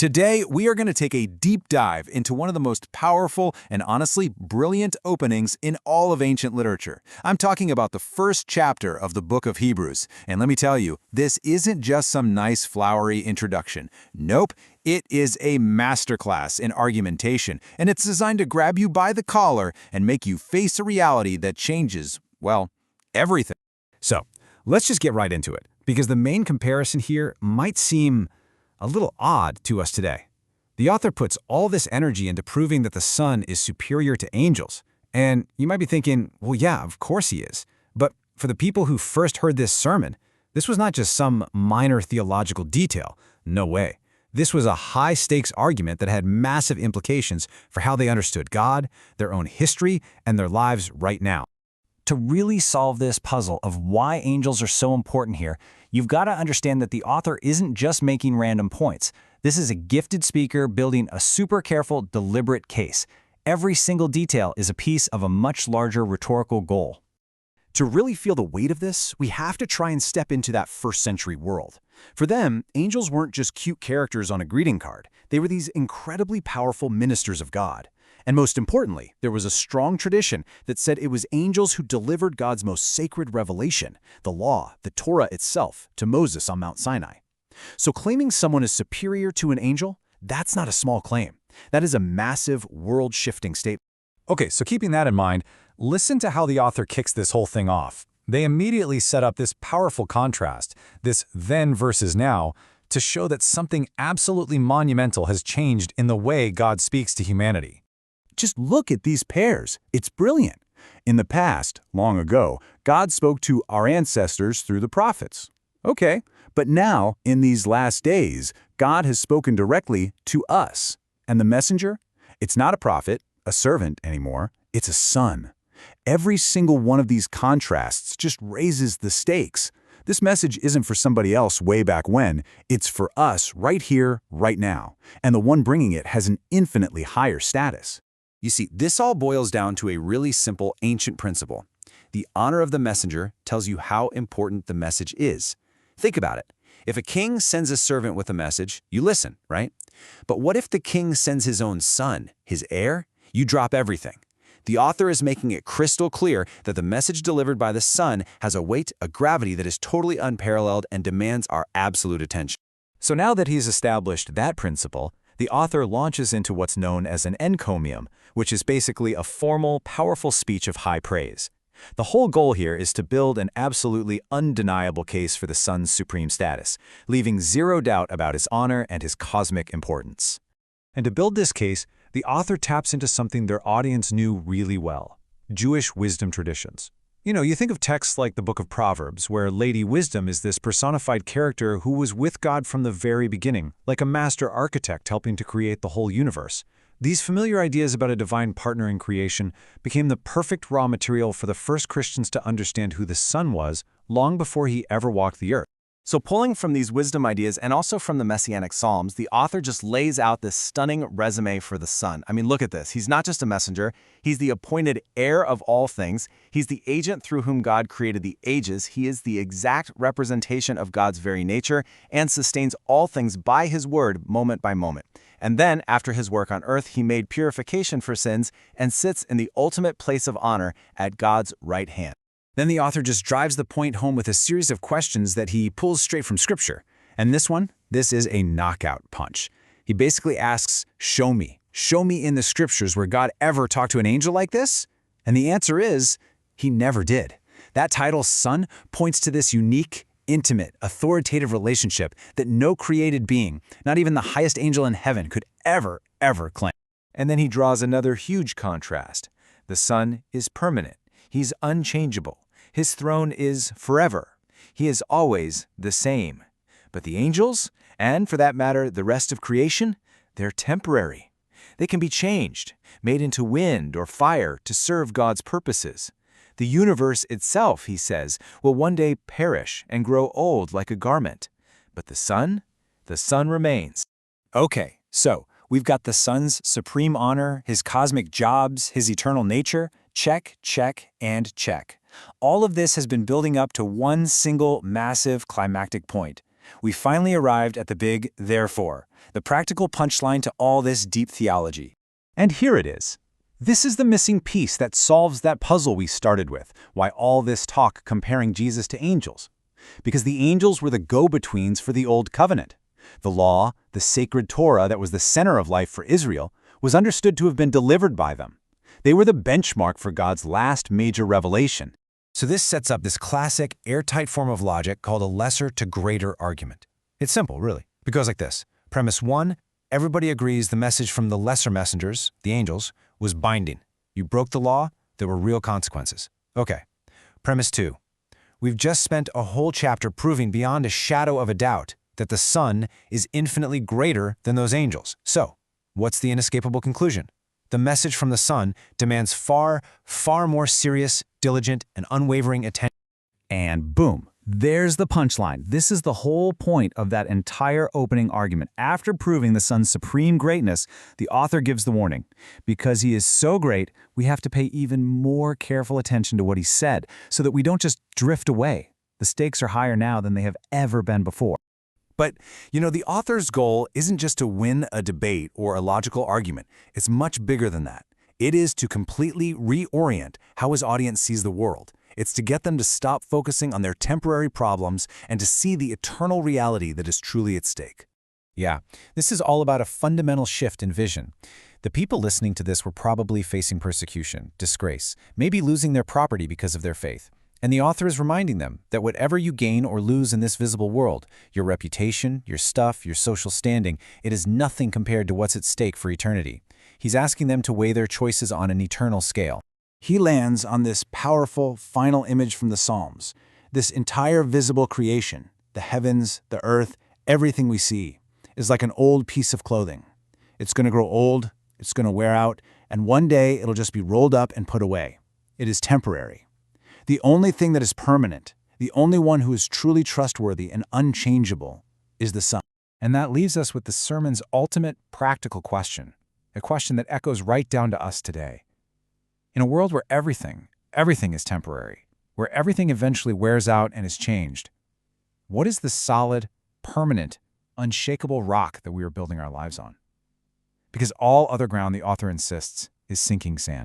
Today, we are going to take a deep dive into one of the most powerful and honestly brilliant openings in all of ancient literature. I'm talking about the first chapter of the book of Hebrews. And let me tell you, this isn't just some nice flowery introduction. Nope, it is a masterclass in argumentation, and it's designed to grab you by the collar and make you face a reality that changes, well, everything. So, let's just get right into it, because the main comparison here might seem a little odd to us today. The author puts all this energy into proving that the Son is superior to angels. And you might be thinking, well, yeah, of course he is. But for the people who first heard this sermon, this was not just some minor theological detail. No way. This was a high-stakes argument that had massive implications for how they understood God, their own history, and their lives right now. To really solve this puzzle of why angels are so important here, you've got to understand that the author isn't just making random points. This is a gifted speaker building a super careful, deliberate case. Every single detail is a piece of a much larger rhetorical goal. To really feel the weight of this, we have to try and step into that first-century world. For them, angels weren't just cute characters on a greeting card. They were these incredibly powerful ministers of God. And most importantly, there was a strong tradition that said it was angels who delivered God's most sacred revelation, the law, the Torah itself, to Moses on Mount Sinai. So claiming someone is superior to an angel, that's not a small claim. That is a massive, world-shifting statement. Okay, so keeping that in mind, listen to how the author kicks this whole thing off. They immediately set up this powerful contrast, this then versus now, to show that something absolutely monumental has changed in the way God speaks to humanity. Just look at these pairs. It's brilliant. In the past, long ago, God spoke to our ancestors through the prophets. Okay, but now, in these last days, God has spoken directly to us. And the messenger? It's not a prophet, a servant anymore. It's a son. Every single one of these contrasts just raises the stakes. This message isn't for somebody else way back when. It's for us right here, right now. And the one bringing it has an infinitely higher status. You see, this all boils down to a really simple ancient principle. The honor of the messenger tells you how important the message is. Think about it. If a king sends a servant with a message, you listen, right? But what if the king sends his own son, his heir? You drop everything. The author is making it crystal clear that the message delivered by the son has a weight, a gravity that is totally unparalleled and demands our absolute attention. So now that he's established that principle, the author launches into what's known as an encomium, which is basically a formal, powerful speech of high praise. The whole goal here is to build an absolutely undeniable case for the Son's supreme status, leaving zero doubt about his honor and his cosmic importance. And to build this case, the author taps into something their audience knew really well: Jewish wisdom traditions. You think of texts like the Book of Proverbs, where Lady Wisdom is this personified character who was with God from the very beginning, like a master architect helping to create the whole universe. These familiar ideas about a divine partner in creation became the perfect raw material for the first Christians to understand who the Son was long before he ever walked the earth. So pulling from these wisdom ideas and also from the Messianic Psalms, the author just lays out this stunning resume for the Son. I mean, look at this. He's not just a messenger. He's the appointed heir of all things. He's the agent through whom God created the ages. He is the exact representation of God's very nature and sustains all things by his word, moment by moment. And then, after his work on earth, he made purification for sins and sits in the ultimate place of honor at God's right hand. Then the author just drives the point home with a series of questions that he pulls straight from Scripture. And this is a knockout punch. He basically asks, show me in the Scriptures where God ever talked to an angel like this? And the answer is, he never did. That title, Son, points to this unique, intimate, authoritative relationship that no created being, not even the highest angel in heaven, could ever claim. And then he draws another huge contrast. The Son is permanent. He's unchangeable. His throne is forever. He is always the same. But the angels, and for that matter, the rest of creation, they're temporary. They can be changed, made into wind or fire to serve God's purposes. The universe itself, he says, will one day perish and grow old like a garment. But the Son remains. Okay, so we've got the Son's supreme honor, his cosmic jobs, his eternal nature. Check, check, and check. All of this has been building up to one single massive climactic point. We finally arrived at the big therefore, the practical punchline to all this deep theology. And here it is. This is the missing piece that solves that puzzle we started with, why all this talk comparing Jesus to angels. Because the angels were the go-betweens for the Old Covenant. The law, the sacred Torah that was the center of life for Israel, was understood to have been delivered by them. They were the benchmark for God's last major revelation. So this sets up this classic, airtight form of logic called a lesser to greater argument. It's simple, really. It goes like this. Premise 1, everybody agrees the message from the lesser messengers, the angels, was binding. You broke the law, there were real consequences. Okay. Premise 2, we've just spent a whole chapter proving beyond a shadow of a doubt that the Son is infinitely greater than those angels. So, what's the inescapable conclusion? The message from the Son demands far, far more serious, diligent, and unwavering attention. And boom, there's the punchline. This is the whole point of that entire opening argument. After proving the Son's supreme greatness, the author gives the warning. Because he is so great, we have to pay even more careful attention to what he said, so that we don't just drift away. The stakes are higher now than they have ever been before. But, the author's goal isn't just to win a debate or a logical argument. It's much bigger than that. It is to completely reorient how his audience sees the world. It's to get them to stop focusing on their temporary problems and to see the eternal reality that is truly at stake. Yeah, this is all about a fundamental shift in vision. The people listening to this were probably facing persecution, disgrace, maybe losing their property because of their faith. And the author is reminding them that whatever you gain or lose in this visible world, your reputation, your stuff, your social standing, it is nothing compared to what's at stake for eternity. He's asking them to weigh their choices on an eternal scale. He lands on this powerful final image from the Psalms. This entire visible creation, the heavens, the earth, everything we see, is like an old piece of clothing. It's going to grow old, it's going to wear out, and one day it'll just be rolled up and put away. It is temporary. The only thing that is permanent, the only one who is truly trustworthy and unchangeable, is the Son. And that leaves us with the sermon's ultimate practical question, a question that echoes right down to us today. In a world where everything is temporary, where everything eventually wears out and is changed, what is the solid, permanent, unshakable rock that we are building our lives on? Because all other ground, the author insists, is sinking sand.